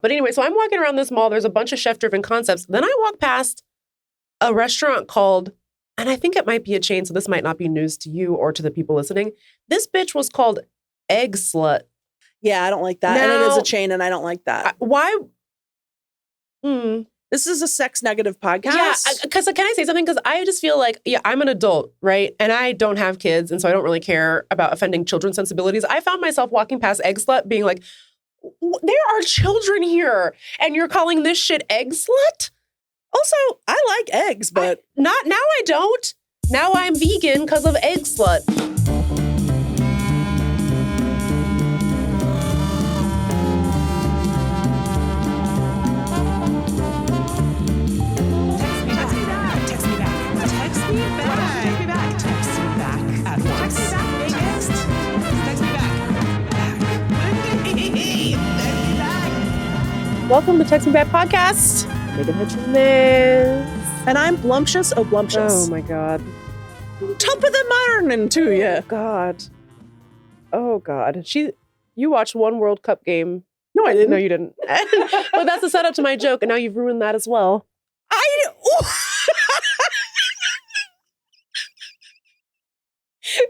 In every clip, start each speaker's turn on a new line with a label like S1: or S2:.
S1: But anyway, so I'm walking around this mall. There's a bunch of chef-driven concepts. Then I walk past a restaurant called, and I think it might be a chain, so this might not be news to you or to the people listening. This bitch was called Eggslut.
S2: Yeah, I don't like that. And it is a chain, and I don't like that.
S1: Why?
S2: This is a sex negative podcast.
S1: Yeah, because can I say something? Because I just feel like, I'm an adult, right? And I don't have kids, and so I don't really care about offending children's sensibilities. I found myself walking past Eggslut being like, there are children here, and you're calling this shit Eggslut?
S2: Also, I like eggs, but...
S1: Not now I don't. Now I'm vegan because of Eggslut. Welcome to Text Me Back Podcast. Megan Hitchens.
S2: And I'm Blumptious O'Blumptious.
S1: Oh my God.
S2: Top of the morning to you.
S1: Oh God. You watched one World Cup game.
S2: No, I didn't.
S1: No, you didn't. But that's the setup to my joke, and now you've ruined that as well.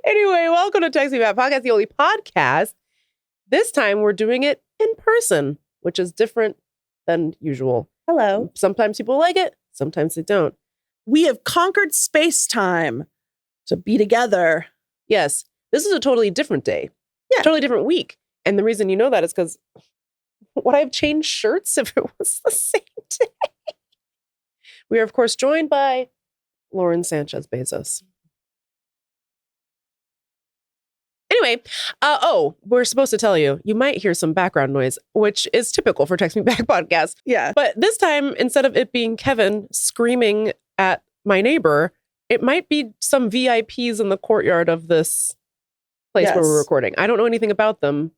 S1: Anyway, welcome to Text Me Back Podcast, the only podcast. This time we're doing it in person, which is different than usual.
S2: Hello.
S1: Sometimes people like it, sometimes they don't.
S2: We have conquered space-time to be together.
S1: Yes, this is a totally different day.
S2: Yeah.
S1: Totally different week. And the reason you know that is because would I have changed shirts if it was the same day? We are, of course, joined by Lauren Sanchez Bezos. Anyway, we're supposed to tell you, you might hear some background noise, which is typical for Text Me Back podcast.
S2: Yeah.
S1: But this time, instead of it being Kevin screaming at my neighbor, it might be some VIPs in the courtyard of this place where we're recording. I don't know anything about them.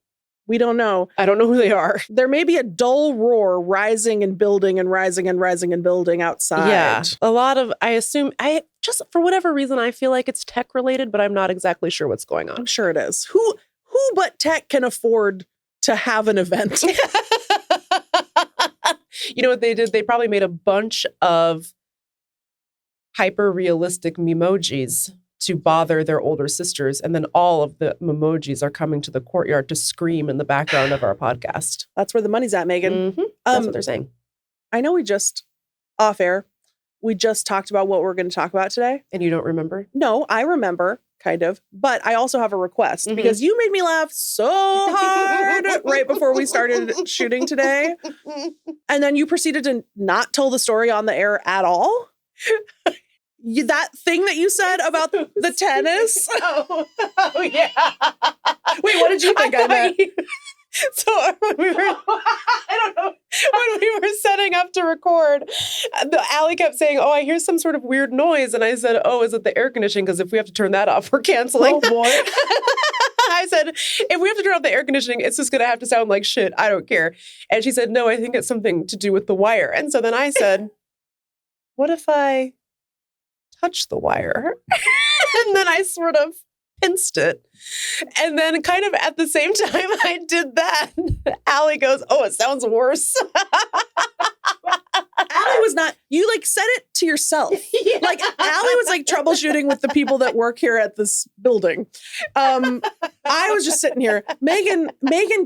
S2: We don't know.
S1: I don't know who they are.
S2: There may be a dull roar rising and building and rising and rising and building outside.
S1: Yeah. A lot of, I assume, just for whatever reason, I feel like it's tech related, but I'm not exactly sure what's going on.
S2: I'm sure it is. Who but tech can afford to have an event?
S1: You know what they did? They probably made a bunch of hyper-realistic memojis to bother their older sisters. And then all of the memojis are coming to the courtyard to scream in the background of our podcast.
S2: That's where the money's at, Megan.
S1: Mm-hmm. That's what they're saying.
S2: I know off air, we just talked about what we're going to talk about today.
S1: And you don't remember?
S2: No, I remember, kind of. But I also have a request because you made me laugh so hard right before we started shooting today. And then you proceeded to not tell the story on the air at all. That thing that you said about the tennis.
S1: Oh yeah.
S2: Wait, what did you think I meant?
S1: So when we were, I don't know, when we were setting up to record, Allie kept saying, "Oh, I hear some sort of weird noise," and I said, "Oh, is it the air conditioning? Because if we have to turn that off, we're canceling."
S2: Oh boy.
S1: I said, "If we have to turn off the air conditioning, it's just going to have to sound like shit. I don't care." And she said, "No, I think it's something to do with the wire." And so then I said, "What if I touch the wire?" And then I sort of pinched it. And then kind of at the same time I did that, Allie goes, "Oh, it sounds worse."
S2: Allie was not, you said it to yourself.
S1: Yeah.
S2: Allie was troubleshooting with the people that work here at this building. I was just sitting here. Megan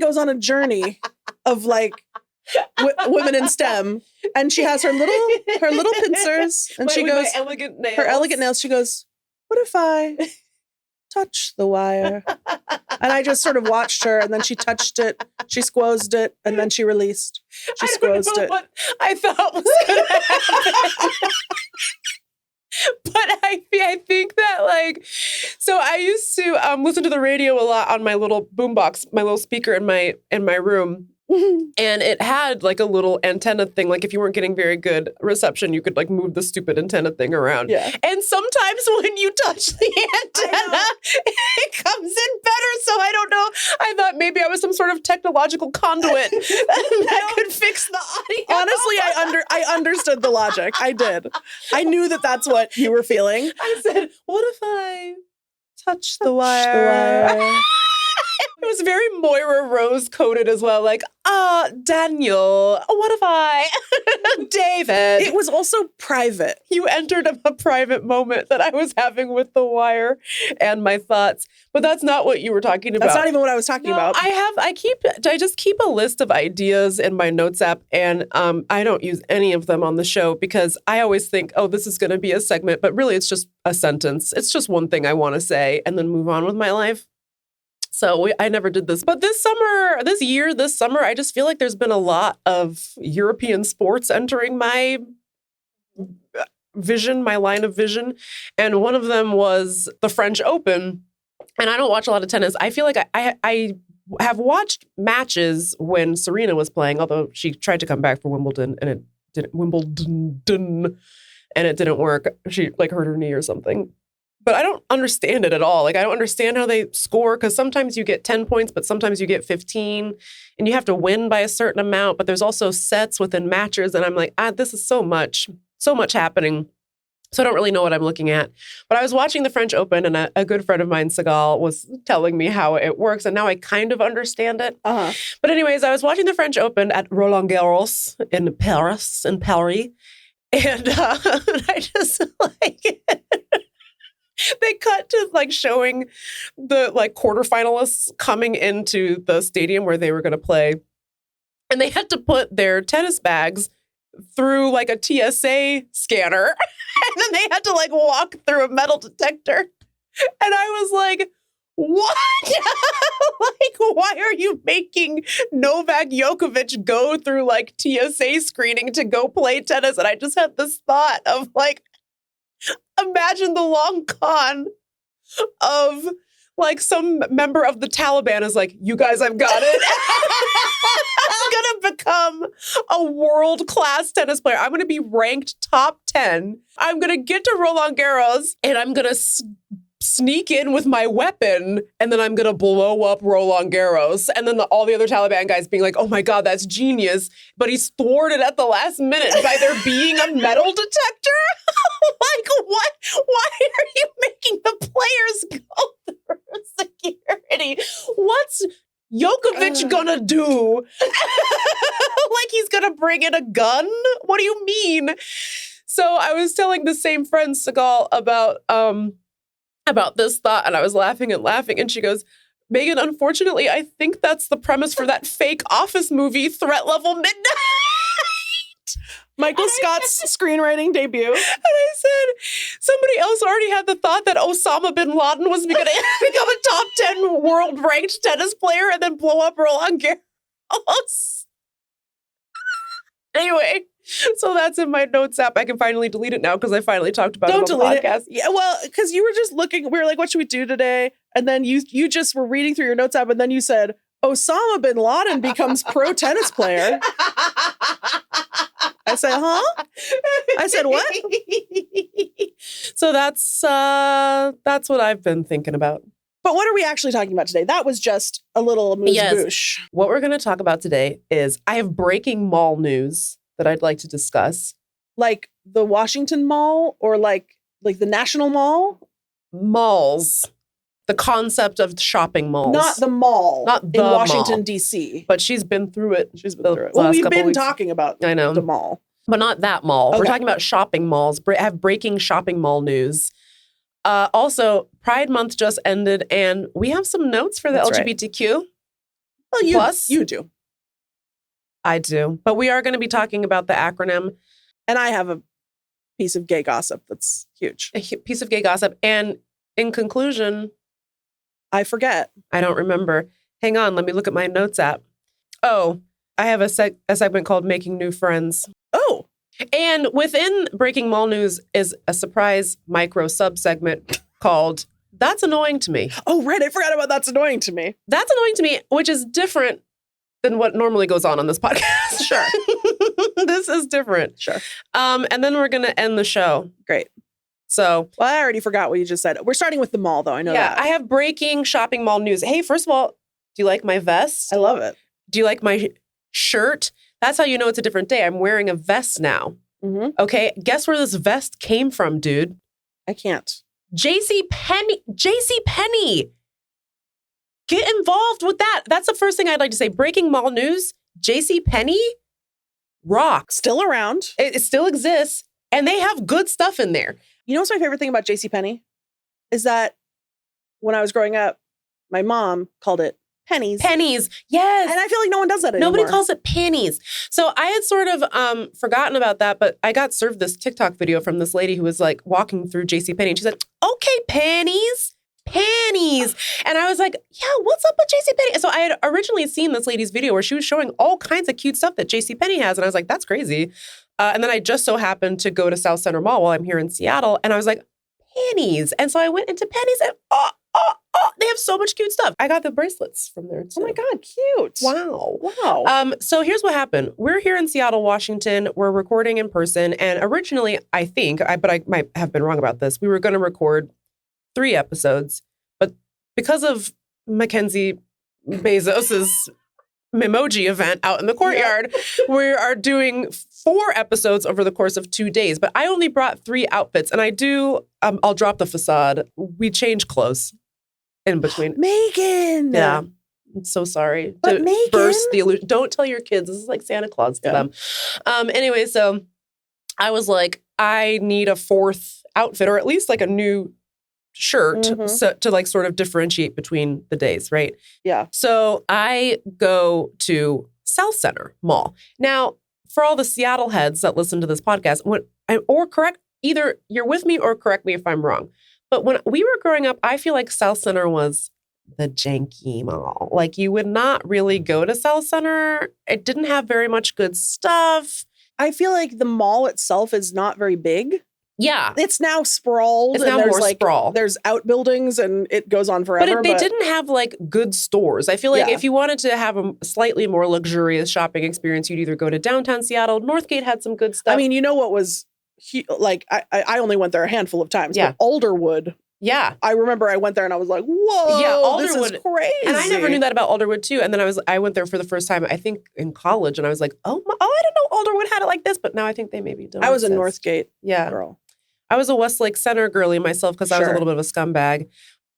S2: goes on a journey of women in STEM, and she has her little pincers, and she goes, her elegant nails. She goes, "What if I touch the wire?" And I just sort of watched her, and then she touched it, she squozed it, and then she released. She squozed it.
S1: What I thought was going to happen. But I think that so I used to listen to the radio a lot on my little boombox, my little speaker in my room. And it had a little antenna thing. If you weren't getting very good reception, you could move the stupid antenna thing around.
S2: Yeah.
S1: And sometimes when you touch the antenna, it comes in better. So I don't know. I thought maybe I was some sort of technological conduit that could fix the audio.
S2: Honestly, I understood the logic. I did. I knew that that's what you were feeling.
S1: I said, "What if I touch the wire?" It was very Moira Rose coded as well. Daniel, what if I, David,
S2: It was also private.
S1: you entered a private moment that I was having with The Wire and my thoughts, but that's not what you were talking about.
S2: That's not even what I was talking about.
S1: I just keep a list of ideas in my notes app, and I don't use any of them on the show because I always think, oh, this is going to be a segment, but really it's just a sentence. It's just one thing I want to say and then move on with my life. So I never did this. But this summer, I just feel like there's been a lot of European sports entering my vision, my line of vision. And one of them was the French Open. And I don't watch a lot of tennis. I feel like I have watched matches when Serena was playing, although she tried to come back for Wimbledon and it didn't work. She hurt her knee or something. But I don't understand it at all. Like, I don't understand how they score because sometimes you get 10 points, but sometimes you get 15 and you have to win by a certain amount. But there's also sets within matches. And I'm like, this is so much happening. So I don't really know what I'm looking at. But I was watching the French Open and a good friend of mine, Segal, was telling me how it works. And now I kind of understand it.
S2: Uh-huh.
S1: But anyways, I was watching the French Open at Roland Garros in Paris. And I just they cut to showing the quarterfinalists coming into the stadium where they were going to play. And they had to put their tennis bags through a TSA scanner. And then they had to walk through a metal detector. And I was like, what? Why are you making Novak Djokovic go through TSA screening to go play tennis? And I just had this thought of imagine the long con of some member of the Taliban is like, you guys, I've got it. I'm going to become a world-class tennis player. I'm going to be ranked top 10. I'm going to get to Roland Garros and I'm going to sneak in with my weapon and then I'm going to blow up Roland Garros. And then all the other Taliban guys being like, oh my God, that's genius. But he's thwarted at the last minute by there being a metal detector. What? Why are you making the players go through security? What's Djokovic gonna do? He's gonna bring in a gun? What do you mean? So I was telling the same friend, Segal, about this thought, and I was laughing, and she goes, Megan, unfortunately, I think that's the premise for that fake Office movie, Threat Level Midnight.
S2: Michael Scott's screenwriting debut.
S1: And I said, somebody else already had the thought that Osama bin Laden was going to become a top 10 world-ranked tennis player and then blow up Roland Garros. Anyway, so that's in my notes app. I can finally delete it now because I finally talked about it on the podcast.
S2: Yeah, well, because you were just looking. We were like, what should we do today? And then you just were reading through your notes app and then you said, Osama bin Laden becomes pro tennis player. I said, huh? I said, what?
S1: So that's what I've been thinking about.
S2: But what are we actually talking about today? That was just a little amuse-bouche.
S1: What we're going to talk about today is I have breaking mall news that I'd like to discuss.
S2: Like the Washington Mall or like the National Mall?
S1: Malls. The concept of shopping malls.
S2: Not the mall.
S1: Not the
S2: in Washington,
S1: mall.
S2: D.C.
S1: But she's been through it.
S2: Well, we've been talking about
S1: I know.
S2: the mall.
S1: But not that mall.
S2: Okay.
S1: We're talking about shopping malls. I have breaking shopping mall news. Also, Pride Month just ended, and we have some notes for the
S2: That's
S1: LGBTQ.
S2: Well, you do.
S1: I do. But we are going to be talking about the acronym.
S2: And I have a piece of gay gossip that's huge.
S1: A piece of gay gossip. And in conclusion,
S2: I forget.
S1: I don't remember. Hang on. Let me look at my notes app. Oh, I have a segment called Making New Friends.
S2: Oh.
S1: And within Breaking Mall News is a surprise micro sub-segment called That's Annoying to Me.
S2: Oh, right. I forgot about That's Annoying to Me.
S1: That's Annoying to Me, which is different than what normally goes on this podcast.
S2: Sure.
S1: This is different.
S2: Sure.
S1: And then we're going to end the show.
S2: Great.
S1: So.
S2: Well, I already forgot what you just said. We're starting with the mall, though. I know that.
S1: Yeah, I have breaking shopping mall news. Hey, first of all, do you like my vest?
S2: I love it.
S1: Do you like my shirt? That's how you know it's a different day. I'm wearing a vest now.
S2: Mm-hmm.
S1: Okay, guess where this vest came from, dude?
S2: I can't.
S1: JCPenney. JCPenney. Get involved with that. That's the first thing I'd like to say. Breaking mall news. JCPenney rocks.
S2: Still around.
S1: It still exists. And they have good stuff in there.
S2: You know what's my favorite thing about JCPenney? Is that when I was growing up, my mom called it pennies.
S1: Pennies. Yes.
S2: And I feel like no one does that anymore.
S1: Nobody calls it panties. So I had sort of forgotten about that, but I got served this TikTok video from this lady who was like walking through JCPenney and she said, okay, panties. And I was like, yeah, what's up with JCPenney? So I had originally seen this lady's video where she was showing all kinds of cute stuff that JCPenney has. And I was like, that's crazy. And then I just so happened to go to South Center Mall while I'm here in Seattle. And I was like, pennies. And so I went into pennies and they have so much cute stuff. I got the bracelets from there too.
S2: Oh my God, cute.
S1: Wow. So here's what happened. We're here in Seattle, Washington. We're recording in person. And originally, I think, but I might have been wrong about this, we were going to record 3 episodes. But because of Mackenzie Bezos's Memoji event out in the courtyard, we are doing 4 episodes over the course of 2 days. But I only brought 3 outfits. And I do, I'll drop the facade. We change clothes in between.
S2: Meagan.
S1: Yeah. I'm so sorry
S2: But
S1: to
S2: Meagan?
S1: burst the illusion. Don't tell your kids. This is like Santa Claus to them. Anyway, so I was like, I need a 4th outfit or at least like a new shirt to like sort of differentiate between the days, right?
S2: Yeah.
S1: So I go to South Center Mall. Now, for all the Seattle heads that listen to this podcast, either you're with me or correct me if I'm wrong. But when we were growing up, I feel like South Center was the janky mall. Like you would not really go to South Center. It didn't have very much good stuff.
S2: I feel like the mall itself is not very big.
S1: Yeah.
S2: It's now sprawled.
S1: It's now
S2: and
S1: more sprawl.
S2: There's outbuildings and it goes on forever.
S1: But they didn't have like good stores. I feel like if you wanted to have a slightly more luxurious shopping experience, you'd either go to downtown Seattle. Northgate had some good stuff.
S2: I mean, you know what was like, I only went there a handful of times.
S1: Yeah.
S2: But Alderwood.
S1: Yeah.
S2: I remember I went there and I was like, whoa,
S1: yeah, Alderwood,
S2: this is crazy.
S1: And I never knew that about Alderwood too. And then I went there for the first time, I think in college. And I was like, I didn't know Alderwood had it like this. But now I think they maybe don't.
S2: I was a Northgate girl.
S1: I was a Westlake Center girly myself because I was a little bit of a scumbag.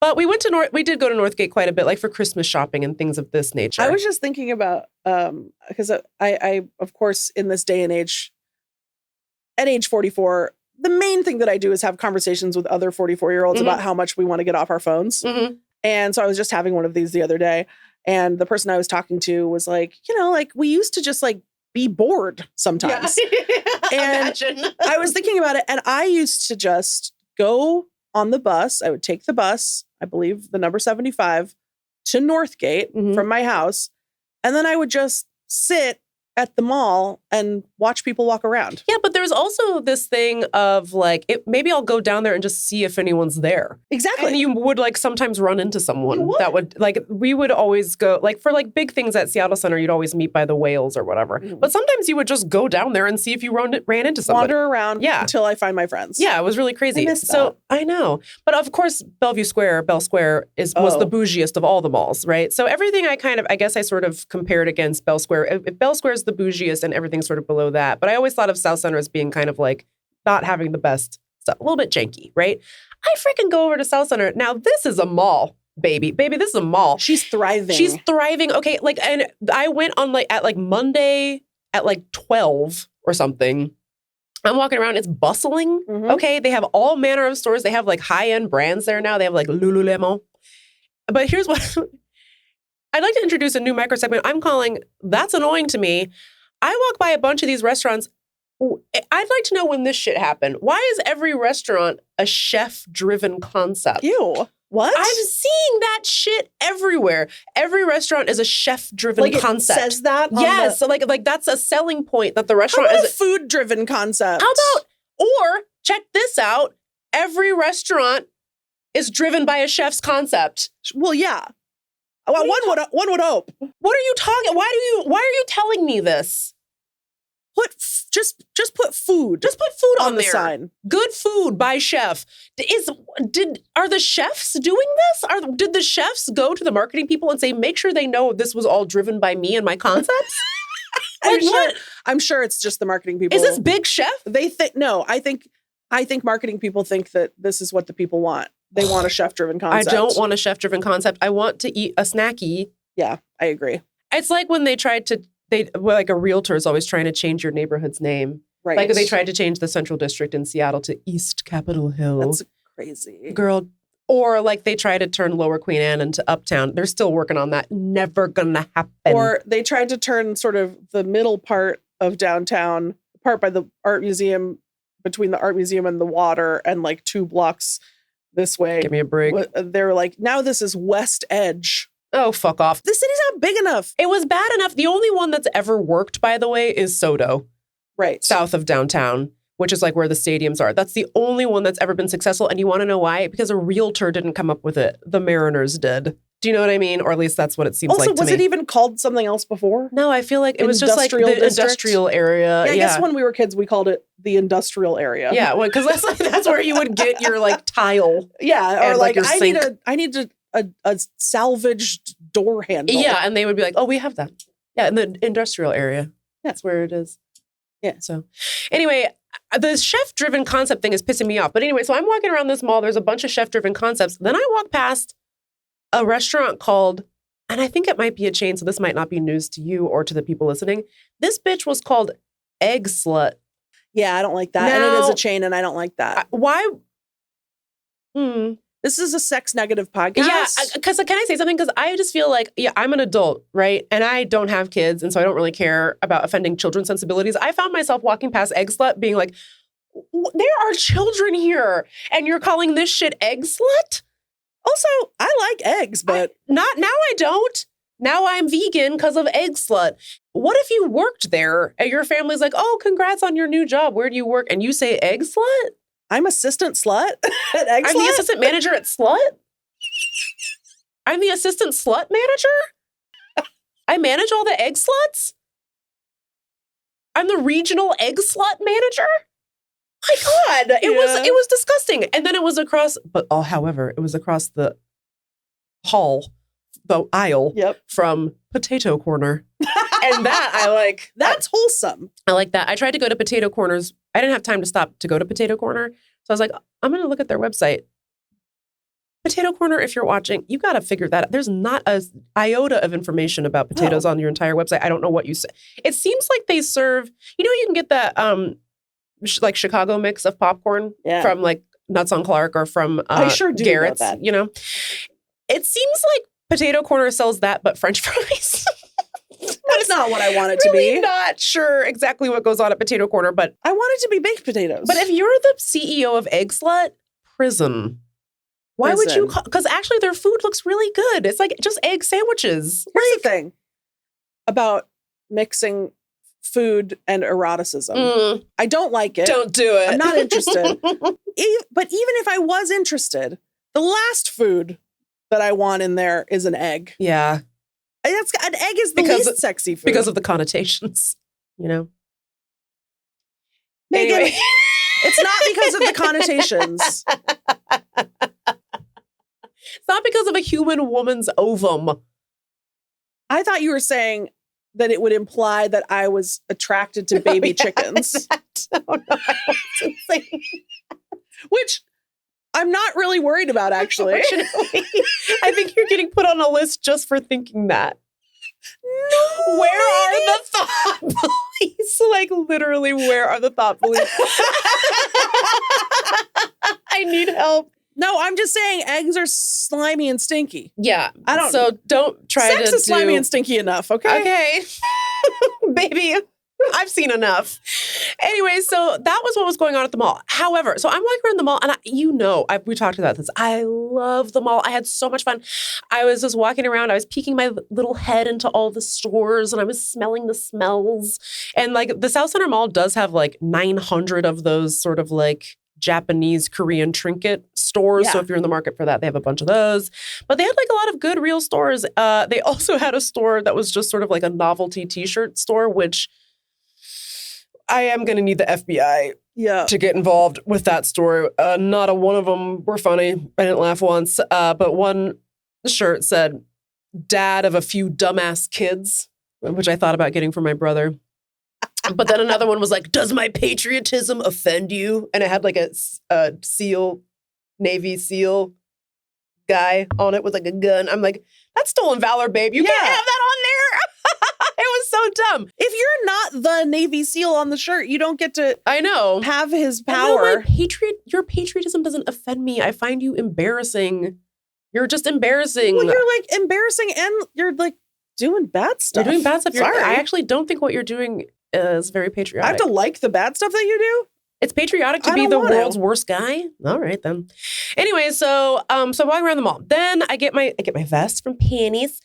S1: But we went to we did go to Northgate quite a bit, like for Christmas shopping and things of this nature.
S2: I was just thinking about, because I, of course, in this day and age, at age 44, the main thing that I do is have conversations with other 44-year-olds about how much we want to get off our phones. And so I was just having one of these the other day. And the person I was talking to was like, like we used to just like be bored sometimes. And
S1: Imagine.
S2: I was thinking about it. And I used to just go on the bus. I would take the bus, I believe the number 75, to Northgate from my house. And then I would just sit at the mall and watch people walk around.
S1: Yeah, but there's also this thing of like, maybe I'll go down there and just see if anyone's there.
S2: Exactly.
S1: And you would like sometimes run into someone that would like, we would always go like for like big things at Seattle Center, you'd always meet by the whales or whatever. But sometimes you would just go down there and see if you ran into somebody.
S2: Wander around until I find my friends.
S1: Yeah, it was really crazy. So I know. But of course, Bell Square was the bougiest of all the malls, right? So everything I guess I sort of compared against Bell Square. If Bell Square is the bougiest and everything sort of below that. But I always thought of South Center as being kind of like not having the best stuff, a little bit janky, right? I freaking go over to South Center. Now, this is a mall, baby. Baby, this is a mall.
S2: She's thriving.
S1: She's thriving. Okay, like, and I went on at Monday at 12 or something. I'm walking around. It's bustling. Okay, they have all manner of stores. They have like high-end brands there now. They have like Lululemon. But here's what... I'd like to introduce a new microsegment I'm calling That's Annoying to Me. I walk by a bunch of these restaurants. I'd like to know when this shit happened. Why is every restaurant a chef-driven concept?
S2: Ew. What?
S1: I'm seeing that shit everywhere. Every restaurant is a chef-driven concept.
S2: It says that?
S1: Yes. So like that's a selling point that the restaurant
S2: is
S1: a
S2: food-driven concept.
S1: How about, or check this out, every restaurant is driven by a chef's concept.
S2: Well, yeah. Well, one would hope.
S1: What are you talking? Why are you telling me this?
S2: Just put food.
S1: Just put food on
S2: the
S1: there.
S2: sign.
S1: Good food by chef. Are the chefs doing this? Did the chefs go to the marketing people and say, make sure they know this was all driven by me and my concepts?
S2: I'm sure it's just the marketing people.
S1: Is this Big Chef?
S2: They think no. I think marketing people think that this is what the people want. They want a chef-driven concept.
S1: I don't want a chef-driven concept. I want to eat a snacky.
S2: Yeah, I agree.
S1: It's like when they tried to like a realtor is always trying to change your neighborhood's name.
S2: Right.
S1: Like they tried to change the Central District in Seattle to East Capitol Hill.
S2: That's crazy.
S1: Girl. Or like they try to turn Lower Queen Anne into Uptown. They're still working on that. Never gonna happen.
S2: Or they tried to turn sort of the middle part of downtown, part by the art museum, between the art museum and the water, and like 2 blocks this way.
S1: Give me a break.
S2: They were like, now this is West Edge.
S1: Oh, fuck off.
S2: The city's not big enough.
S1: It was bad enough. The only one that's ever worked, by the way, is Soto.
S2: Right.
S1: South of downtown, which is like where the stadiums are. That's the only one that's ever been successful. And you want to know why? Because a realtor didn't come up with it. The Mariners did. Do you know what I mean? Or at least that's what it seems like to me.
S2: Also, was it even called something else before?
S1: No, I feel like it was just like the industrial area.
S2: Yeah, I guess when we were kids, we called it the industrial area.
S1: Yeah, because that's where you would get your like tile.
S2: Yeah, or like
S1: your sink.
S2: I need a salvaged door handle.
S1: Yeah, and they would be like, oh, we have that. Yeah, in the industrial area. That's where it is.
S2: Yeah.
S1: So anyway, the chef-driven concept thing is pissing me off. But anyway, so I'm walking around this mall. There's a bunch of chef-driven concepts. Then I walk past a restaurant called, and I think it might be a chain, so this might not be news to you or to the people listening. This bitch was called Eggslut.
S2: Yeah, I don't like that. And it is a chain, and I don't like that.
S1: Why?
S2: This is a sex negative podcast.
S1: Yeah, because can I say something? Because I just feel like, I'm an adult, right? And I don't have kids, and so I don't really care about offending children's sensibilities. I found myself walking past Eggslut being like, there are children here, and you're calling this shit Eggslut?
S2: Also, I like eggs, but...
S1: Not now I don't. Now I'm vegan because of Eggslut. What if you worked there, and your family's like, oh, congrats on your new job. Where do you work? And you say Eggslut?
S2: I'm assistant slut at Eggslut.
S1: I'm the assistant manager at Slut? I'm the assistant slut manager? I manage all the egg sluts? I'm the regional egg slut manager? My God, it was disgusting. And then it was across, however, it was across the hall, the aisle from Potato Corner. And that I like.
S2: That's wholesome.
S1: I like that. I tried to go to Potato Corner's. I didn't have time to stop to go to Potato Corner. So I was like, I'm going to look at their website. Potato Corner, if you're watching, you got to figure that out. There's not a iota of information about potatoes on your entire website. I don't know what you say. It seems like they serve, you can get that like Chicago mix of popcorn from like Nuts on Clark or from
S2: I sure do
S1: Garrett's,
S2: know that.
S1: It seems like Potato Corner sells that, but French fries.
S2: That's not what I want it to
S1: really
S2: be.
S1: Not sure exactly what goes on at Potato Corner, but
S2: I want it to be baked potatoes.
S1: But if you're the CEO of Eggslut, prison. Why would you call? Because actually their food looks really good. It's like just egg sandwiches.
S2: Here's the thing about mixing food and eroticism. I don't like it.
S1: Don't do it.
S2: I'm not interested. But even if I was interested, the last food that I want in there is an egg.
S1: Yeah.
S2: An egg is the least sexy food.
S1: Because of the connotations,
S2: Megan,
S1: anyway.
S2: It's not because of the connotations.
S1: It's not because of a human woman's ovum.
S2: I thought you were saying that it would imply that I was attracted to baby chickens.
S1: Oh, no, I wasn't saying
S2: which I'm not really worried about, actually.
S1: I think you're getting put on a list just for thinking that.
S2: No.
S1: Where are the thought police? Like, literally, where are the thought police? I need help.
S2: No, I'm just saying eggs are slimy and stinky.
S1: Yeah.
S2: I don't.
S1: So don't try
S2: Sex is slimy and stinky enough, okay?
S1: Okay. Baby, I've seen enough. Anyway, so that was what was going on at the mall. However, so I'm walking around the mall, and we talked about this. I love the mall. I had so much fun. I was just walking around. I was peeking my little head into all the stores, and I was smelling the smells. And like the South Center Mall does have like 900 of those sort of like Japanese Korean trinket stores.
S2: Yeah.
S1: So if you're in the market for that, they have a bunch of those. But they had like a lot of good real stores. They also had a store that was just sort of like a novelty t-shirt store, which I am going to need the FBI to get involved with that store. Not a one of them were funny. I didn't laugh once. But one shirt said, "Dad of a few dumbass kids," which I thought about getting for my brother. But then another one was like, "Does my patriotism offend you?" And it had like a SEAL, Navy SEAL guy on it with like a gun. I'm like, that's stolen valor, babe. You can't have that on there. It was is so dumb.
S2: If you're not the Navy SEAL on the shirt, you don't get to
S1: I know.
S2: have his
S1: I know
S2: power.
S1: your patriotism doesn't offend me. I find you embarrassing. You're just embarrassing.
S2: Well, you're like embarrassing and you're like doing bad stuff.
S1: You're doing bad stuff.
S2: Sorry.
S1: I actually don't think what you're doing is very patriotic.
S2: I have to like the bad stuff that you do?
S1: It's patriotic to
S2: I
S1: be
S2: don't
S1: the
S2: want to.
S1: world's worst guy. All right then. Anyway, so walking around the mall. Then I get my vest from PENNEYS.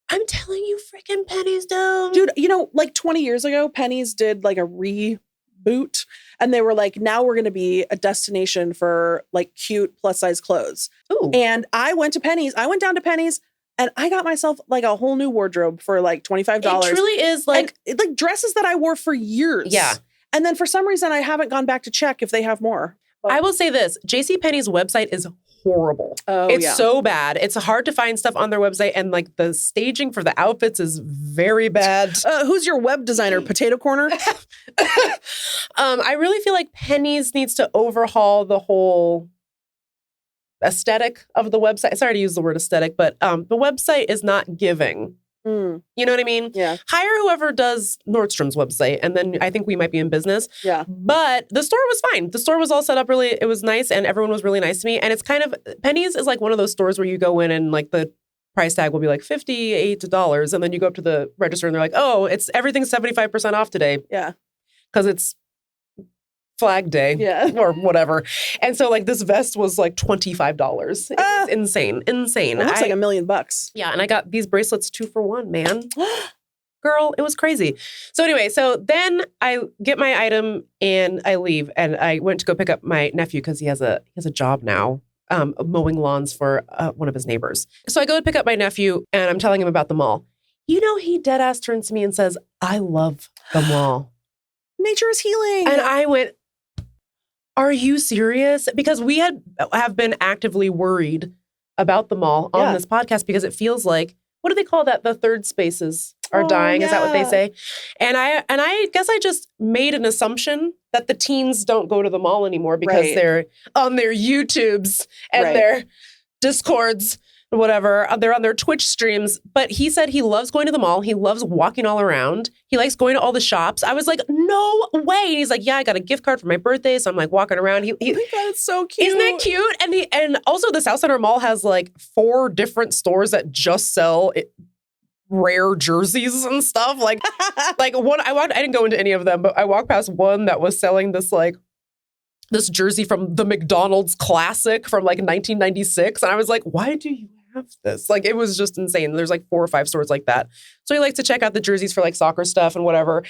S1: I'm telling you, freaking PENNEYS,
S2: Dude, you know, like 20 years ago, PENNEYS did like a reboot, and they were like, now we're going to be a destination for like cute plus size clothes.
S1: Ooh.
S2: And I went to PENNEYS. I went down to PENNEYS and I got myself like a whole new wardrobe for like $25.
S1: It truly is like
S2: like dresses that I wore for years.
S1: Yeah.
S2: And then for some reason, I haven't gone back to check if they have more. But
S1: I will say this, JCPenney's website is horrible.
S2: Oh,
S1: it's
S2: yeah.
S1: so bad. It's hard to find stuff on their website, and like the staging for the outfits is very bad.
S2: Who's your web designer? Potato Corner?
S1: I really feel like PENNEYS needs to overhaul the whole aesthetic of the website. Sorry to use the word aesthetic, but the website is not giving.
S2: Mm,
S1: You know what I mean?
S2: yeah.
S1: Hire whoever does Nordstrom's website, and then I think we might be in business.
S2: Yeah.
S1: But the store was fine. The store was all set up really, it was nice, and everyone was really nice to me. And it's kind of, PENNEYS is like one of those stores where you go in and like the price tag will be like $58, and then you go up to the register and they're like, oh, everything's 75% off today
S2: Yeah.
S1: because it's Flag Day
S2: Yeah.
S1: or whatever. And so like this vest was like $25. It was insane.
S2: It looks like $1 million.
S1: Yeah, and I got these bracelets 2 for 1, man. Girl, it was crazy. So anyway, so then I get my item and I leave, and I went to go pick up my nephew because he has a job now, mowing lawns for one of his neighbors. So I go to pick up my nephew, and I'm telling him about the mall. You know, he dead ass turns to me and says, "I love the mall."
S2: Nature is healing.
S1: And I went, "Are you serious?" Because we have been actively worried about the mall on this podcast because it feels like, what do they call that? The third spaces are dying. Is that what they
S2: yeah.
S1: say? And I guess I just made an assumption that the teens don't go to the mall anymore because
S2: Right.
S1: they're on their YouTubes and
S2: Right.
S1: their Discords, whatever. They're on their Twitch streams. But he said he loves going to the mall. He loves walking all around. He likes going to all the shops. I was like, no way. And he's like, yeah, I got a gift card for my birthday. So I'm like walking around.
S2: Oh my God, it's so cute.
S1: Isn't that cute? And also the South Center Mall has like 4 different stores that just sell rare jerseys and stuff. Like one, I didn't go into any of them, but I walked past one that was selling this jersey from the McDonald's Classic from like 1996. And I was like, why do you have this? Like, it was just insane. There's like 4 or 5 stores like that. So he likes to check out the jerseys for like soccer stuff and whatever.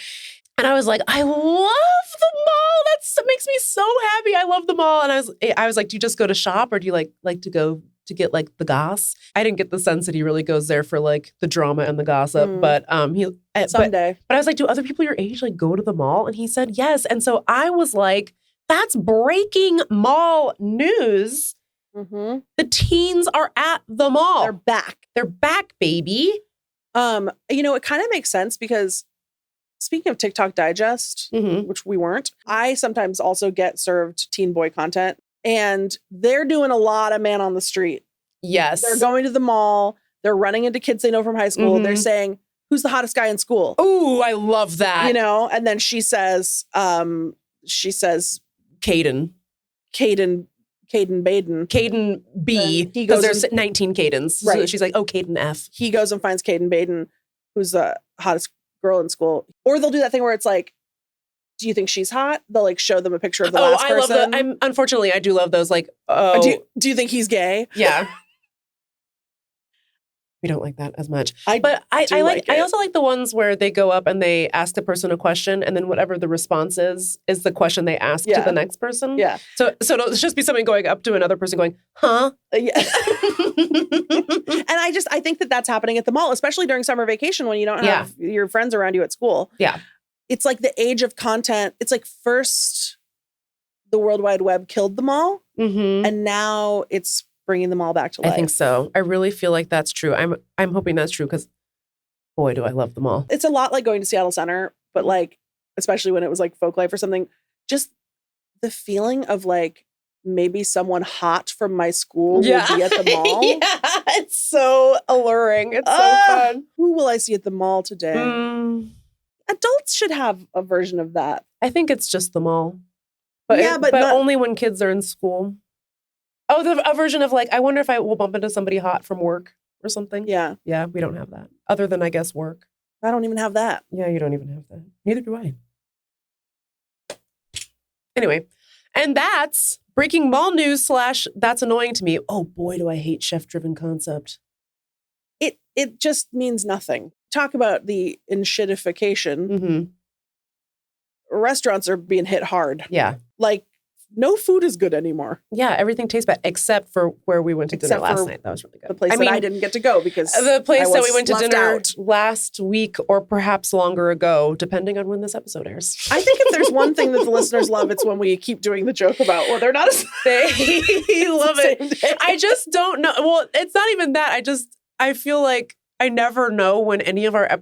S1: And I was like, I love the mall. That makes me so happy. I love the mall. And I was like, do you just go to shop, or do you like to go to get like the goss? I didn't get the sense that he really goes there for like the drama and the gossip. But
S2: Someday.
S1: But I was like, do other people your age like go to the mall? And he said yes. And so I was like, that's breaking mall news.
S2: Mm-hmm.
S1: The teens are at the mall.
S2: They're back.
S1: They're back, baby.
S2: You know, it kind of makes sense because speaking of TikTok Digest,
S1: Mhm.
S2: which we weren't, I sometimes also get served teen boy content, and they're doing a lot of man on the street.
S1: Yes.
S2: They're going to the mall. They're running into kids they know from high school.
S1: Mhm.
S2: They're saying, who's the hottest guy in school?
S1: Ooh, I love that.
S2: You know, and then she says,
S1: Caden.
S2: Caden Baden.
S1: Caden B.
S2: He
S1: Because
S2: goes
S1: there's 19 Cadens.
S2: Right.
S1: So she's like, oh, Caden F.
S2: He goes and finds Caden Baden, who's the hottest girl in school. Or they'll do that thing where it's like, do you think she's hot? They'll like show them a picture of the last
S1: I
S2: person.
S1: love that. Unfortunately, I do love those. Like, oh,
S2: Do you think he's gay?
S1: yeah. We don't like that as much.
S2: But
S1: I
S2: it.
S1: also like the ones where they go up and they ask the person a question, and then whatever the response is the question they ask to
S2: Yeah.
S1: the next person.
S2: Yeah.
S1: So it'll just be somebody going up to another person going, huh?
S2: Yeah. And I think that that's happening at the mall, especially during summer vacation when you don't have your friends around you at school.
S1: Yeah.
S2: It's like the age of content. It's like first the World Wide Web killed the mall,
S1: Mm-hmm.
S2: and now it's bringing them all back to life.
S1: I think so. I really feel like that's true. I'm hoping that's true because, boy, do I love them all.
S2: It's a lot like going to Seattle Center, but like, especially when it was like folk life or something, just the feeling of like maybe someone hot from my school will be at the mall.
S1: Yeah, it's so alluring. It's so fun.
S2: Who will I see at the mall today? Adults should have a version of that.
S1: I think it's just the mall. But
S2: Yeah, but not-
S1: only when kids are in school. Oh, a version of like, I wonder if I will bump into somebody hot from work or something.
S2: Yeah.
S1: Yeah, we don't have that. Other than, I guess, work.
S2: I don't even have that.
S1: Yeah, you don't even have that. Neither do I. Anyway, and that's breaking mall news / that's annoying to me. Oh boy, do I hate chef-driven concept.
S2: It just means nothing. Talk about the enshittification.
S1: Mm-hmm.
S2: Restaurants are being hit hard.
S1: Yeah.
S2: Like, no food is good anymore.
S1: Yeah, everything tastes bad, except for where we went to dinner
S2: Except
S1: last
S2: for
S1: night. That was really good.
S2: The place that I didn't get to go because
S1: the place
S2: I
S1: that
S2: was
S1: we went to
S2: left
S1: dinner
S2: out.
S1: last week or perhaps longer ago, depending on when this episode airs.
S2: I think if there's one thing that the listeners love, it's when we keep doing the joke about, well, they're not as
S1: They love it. I just don't know. Well, it's not even that. I feel like I never know when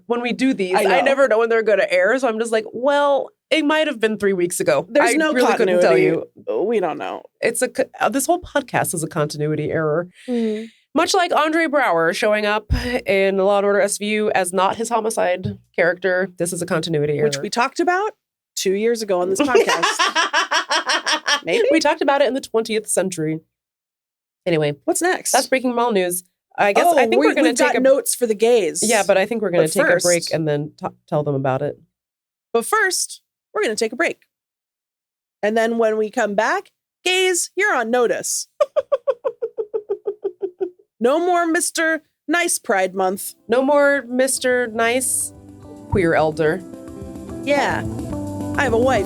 S1: when we do these, I never know when they're going to air. So I'm just like, well, it might have been 3 weeks ago.
S2: There's no
S1: really
S2: continuity.
S1: couldn't tell you.
S2: We don't know.
S1: It's this whole podcast is a continuity error.
S2: Mm-hmm.
S1: Much like Andre Brower showing up in Law & Order SVU as not his homicide character. This is a continuity error.
S2: Which we talked about 2 years ago on this podcast. Maybe?
S1: We talked about it in the 20th century. Anyway.
S2: What's next?
S1: That's breaking mall news. I guess I think we're going to take
S2: notes for the gays.
S1: Yeah, but I think we're going to take a break and then tell them about it.
S2: But first, we're going to take a break. And then when we come back, gays, you're on notice. No more Mr. Nice Pride Month.
S1: No more Mr. Nice Queer Elder.
S2: Yeah, I have a wife.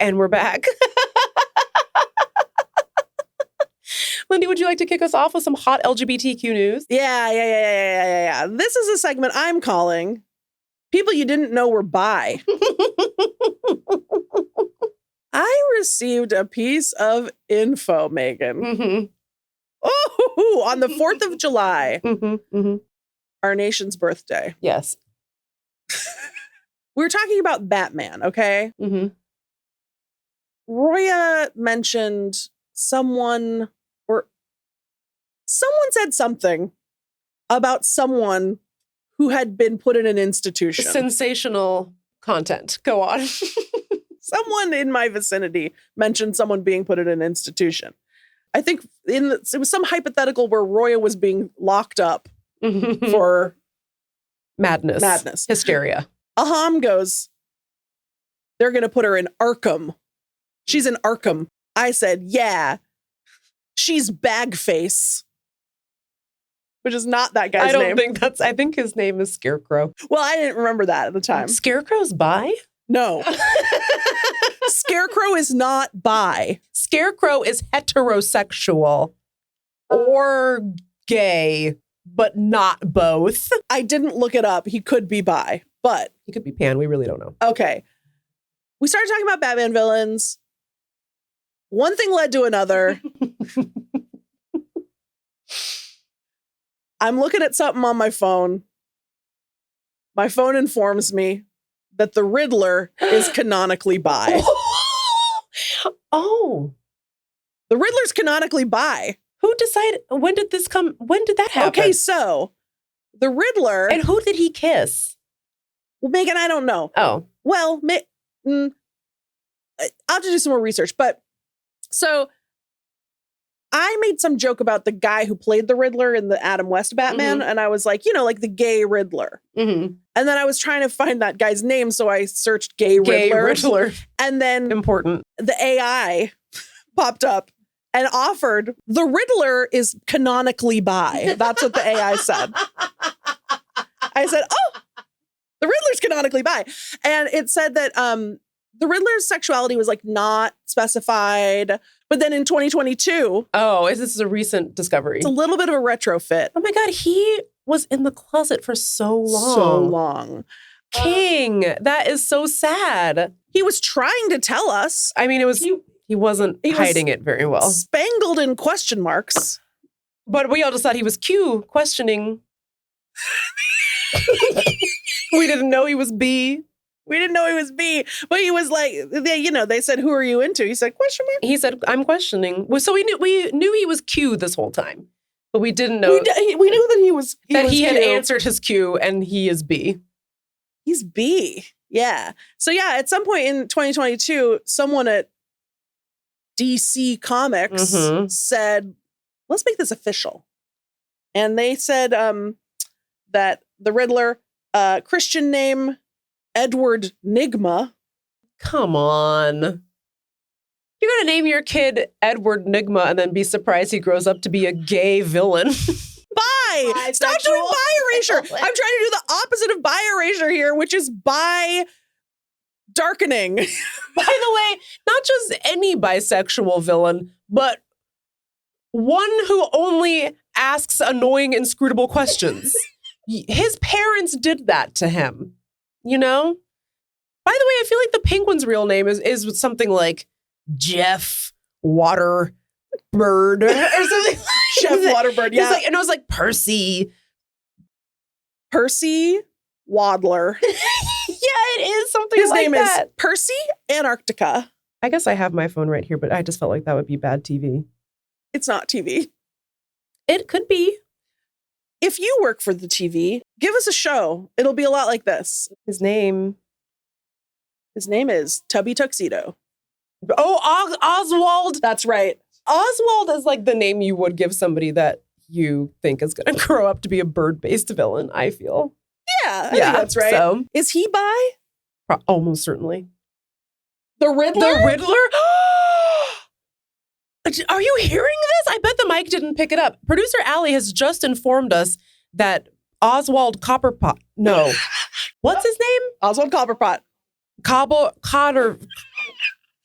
S1: And we're back. Lindy, would you like to kick us off with some hot LGBTQ news?
S2: Yeah. This is a segment I'm calling People You Didn't Know Were Bi. I received a piece of info, Megan.
S1: Mm-hmm.
S2: Oh, on the 4th of July,
S1: Mm-hmm.
S2: our nation's birthday.
S1: Yes.
S2: We were talking about Batman, okay?
S1: Mm-hmm.
S2: Roya mentioned someone said something about someone who had been put in an institution.
S1: Sensational content. Go on.
S2: Someone in my vicinity mentioned someone being put in an institution. I think it was some hypothetical where Roya was being locked up for
S1: madness. Hysteria.
S2: Aham goes, they're going to put her in Arkham. She's in Arkham. I said, yeah, she's Bagface. Which is not that guy's name.
S1: I think his name is Scarecrow.
S2: Well, I didn't remember that at the time.
S1: Scarecrow's bi?
S2: No. Scarecrow is not bi.
S1: Scarecrow is heterosexual or gay, but not both.
S2: I didn't look it up. He could be bi, but
S1: he could be pan. We really don't know.
S2: Okay. We started talking about Batman villains. One thing led to another. I'm looking at something on my phone. My phone informs me that the Riddler is canonically bi.
S1: Oh.
S2: The Riddler's canonically bi.
S1: Who decided? When did that happen?
S2: Okay, so the Riddler.
S1: And who did he kiss?
S2: Well, Megan, I don't know.
S1: Oh.
S2: Well, I'll have to do some more research. But so I made some joke about the guy who played the Riddler in the Adam West Batman. Mm-hmm. And I was like, like the gay Riddler.
S1: Mm-hmm.
S2: And then I was trying to find that guy's name. So I searched gay Riddler. And then
S1: important.
S2: The AI popped up and offered the Riddler is canonically bi. That's what the AI said. I said, oh, the Riddler's canonically bi. And it said that the Riddler's sexuality was like not specified. But then in 2022.
S1: Oh, this is a recent discovery.
S2: It's a little bit of a retrofit.
S1: Oh my God, he was in the closet for so long.
S2: So long.
S1: King. That is so sad.
S2: He was trying to tell us.
S1: I mean, he wasn't hiding it very well.
S2: Spangled in question marks.
S1: But we all just thought he was Q, questioning. We didn't know he was B.
S2: We didn't know he was B, but he was like, they said, who are you into? He said, question mark?
S1: He said, I'm questioning. So we knew he was Q this whole time, but we didn't know.
S2: We knew that he
S1: had
S2: Q.
S1: answered his Q and he is B.
S2: He's B. Yeah. So yeah, at some point in 2022, someone at DC Comics said, let's make this official. And they said that the Riddler, Christian name, Edward Nygma.
S1: Come on. You're going to name your kid Edward Nygma and then be surprised he grows up to be a gay villain.
S2: Bi. Stop doing bi erasure. I'm trying to do the opposite of bi erasure here, which is bi darkening.
S1: By the way, not just any bisexual villain, but one who only asks annoying, inscrutable questions. His parents did that to him. You know? By the way, I feel like the penguin's real name is something like Jeff Waterbird or something.
S2: Jeff Waterbird, yeah.
S1: And it was like Percy
S2: Waddler.
S1: Yeah, it is something
S2: His
S1: like
S2: name
S1: that.
S2: is Percy Antarctica.
S1: I guess I have my phone right here, but I just felt like that would be bad TV.
S2: It's not TV.
S1: It could be.
S2: If you work for the TV, give us a show. It'll be a lot like this.
S1: His name
S2: is Tubby Tuxedo.
S1: Oh, Oswald.
S2: That's right.
S1: Oswald is like the name you would give somebody that you think is going to grow up to be a bird-based villain, I feel.
S2: Yeah, I think that's right. So, is he bi?
S1: Almost certainly.
S2: The Riddler?
S1: The Riddler? Are you hearing this? I bet the mic didn't pick it up. Producer Allie has just informed us that Oswald Copperpot. No. What's his name?
S2: Oswald Copperpot.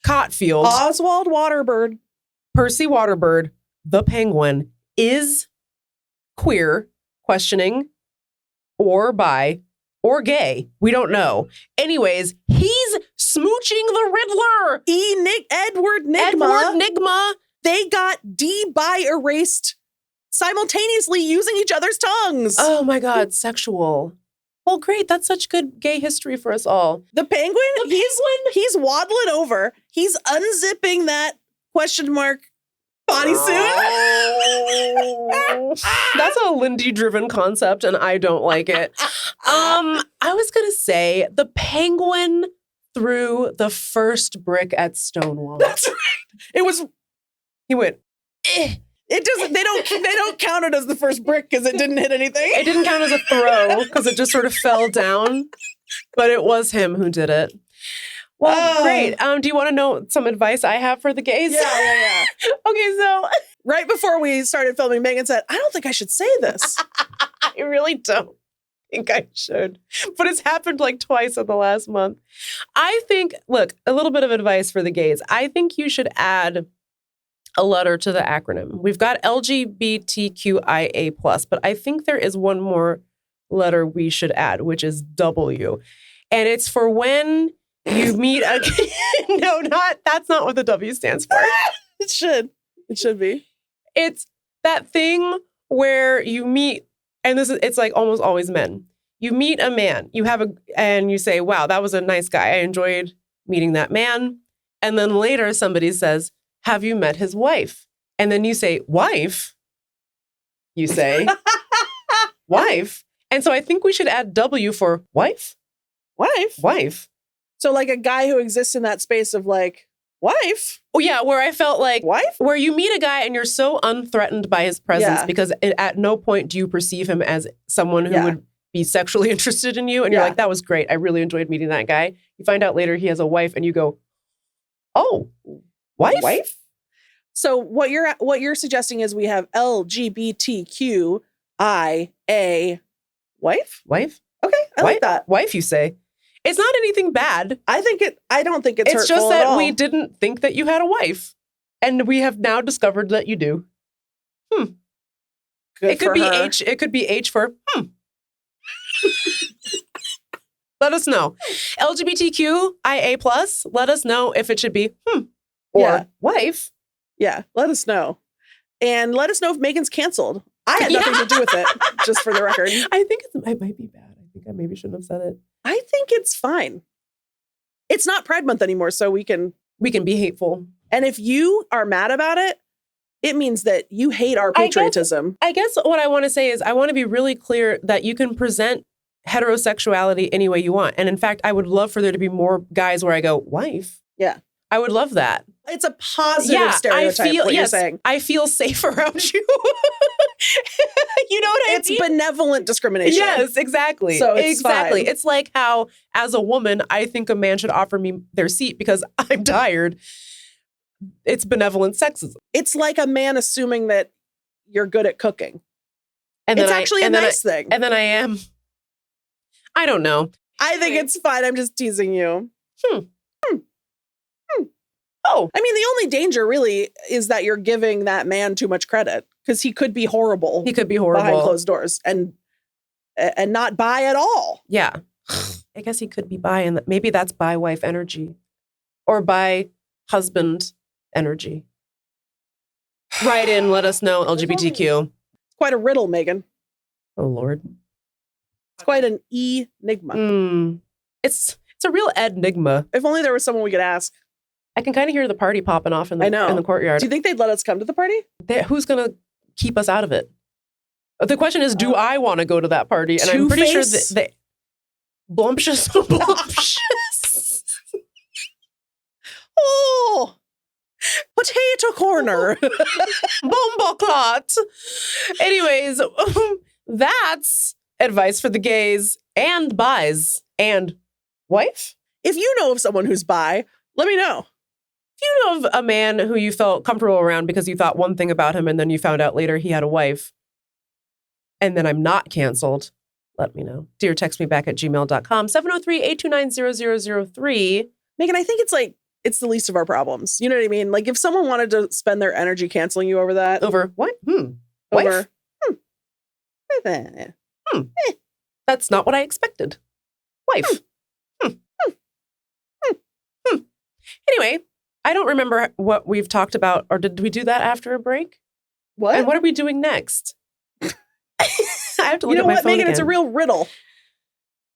S1: Cotfield.
S2: Oswald Waterbird.
S1: Percy Waterbird, the penguin, is queer, questioning, or bi, or gay. We don't know. Anyways, he's smooching the Riddler.
S2: Edward Nygma. They got bi erased simultaneously using each other's tongues.
S1: Oh my God, sexual. Well, great. That's such good gay history for us all.
S2: The penguin, he's waddling over. He's unzipping that question mark bodysuit.
S1: That's a Lindy-driven concept, and I don't like it. I was going to say the penguin threw the first brick at Stonewall.
S2: That's right.
S1: He went,
S2: eh. It doesn't. They don't count it as the first brick because it didn't hit anything.
S1: It didn't count as a throw because it just sort of fell down. But it was him who did it. Well, great. Do you want to know some advice I have for the gays?
S2: Yeah.
S1: Okay, so
S2: right before we started filming, Megan said, "I don't think I should say this."
S1: I really don't think I should, but it's happened like twice in the last month. I think. Look, a little bit of advice for the gays. I think you should add a letter to the acronym. We've got LGBTQIA+, but I think there is one more letter we should add, which is W. And it's for when you meet a... that's not what the W stands for.
S2: It should be.
S1: It's that thing where you meet, and it's like almost always men. You meet a man, and you say, wow, that was a nice guy. I enjoyed meeting that man. And then later somebody says, have you met his wife? And then you say, wife? You say, wife. And so I think we should add W for wife. Wife.
S2: So like a guy who exists in that space of like, wife?
S1: Oh, yeah, where I felt like,
S2: wife?
S1: Where you meet a guy and you're so unthreatened by his presence because at no point do you perceive him as someone who would be sexually interested in you. And you're like, that was great. I really enjoyed meeting that guy. You find out later he has a wife and you go, oh, wife? So what you're suggesting is we have LGBTQIA wife? Wife? Okay, I like that. Wife, you say. It's not anything bad. I don't think it's hurtful just that at all. We didn't think that you had a wife. And we have now discovered that you do. Good it could be her. H. It could be H for Let us know. LGBTQ IA+, let us know if it should be or wife.
S2: Yeah, let us know. And let us know if Megan's canceled. I had nothing to do with it, just for the record.
S1: I think it might be bad. I think I maybe shouldn't have said it.
S2: I think it's fine. It's not Pride Month anymore, so we can
S1: be hateful.
S2: And if you are mad about it, it means that you hate our patriotism.
S1: I guess what I want to say is I want to be really clear that you can present heterosexuality any way you want. And in fact, I would love for there to be more guys where I go, wife.
S2: Yeah.
S1: I would love that.
S2: It's a positive stereotype, you're saying.
S1: I feel safe around you. You know what I mean?
S2: It's benevolent discrimination.
S1: Yes, exactly.
S2: So it's
S1: exactly.
S2: fine.
S1: It's like how, as a woman, I think a man should offer me their seat because I'm tired. It's benevolent sexism.
S2: It's like a man assuming that you're good at cooking.
S1: And
S2: it's actually a nice thing.
S1: And then I am. I don't know.
S2: I think it's fine. I'm just teasing you.
S1: Oh.
S2: I mean, the only danger really is that you're giving that man too much credit because he could be horrible.
S1: He could be horrible
S2: behind closed doors and not bi at all.
S1: Yeah. I guess he could be bi, and maybe that's bi wife energy or bi husband energy. Write in, let us know, LGBTQ.
S2: It's quite a riddle, Megan.
S1: Oh, Lord.
S2: It's quite an enigma.
S1: It's a real enigma.
S2: If only there was someone we could ask.
S1: I can kind of hear the party popping off in the courtyard.
S2: Do you think they'd let us come to the party?
S1: Who's going to keep us out of it? The question is, do I want to go to that party? And I'm pretty sure that they... Blumptious.
S2: Oh, potato corner.
S1: Bomboclot. Anyways, that's advice for the gays and bis and wife.
S2: If you know of someone who's bi, let me know.
S1: If you know of a man who you felt comfortable around because you thought one thing about him and then you found out later he had a wife, and then I'm not canceled, let me know. Dear, text me back at gmail.com, 703-829-0003.
S2: Megan, I think it's the least of our problems. You know what I mean? Like if someone wanted to spend their energy canceling you over that.
S1: Over what?
S2: Over.
S1: That's not what I expected. Wife. Anyway, I don't remember what we've talked about, or did we do that after a break?
S2: What?
S1: And what are we doing next? I have to look at my phone
S2: Megan,
S1: again.
S2: it's a real riddle.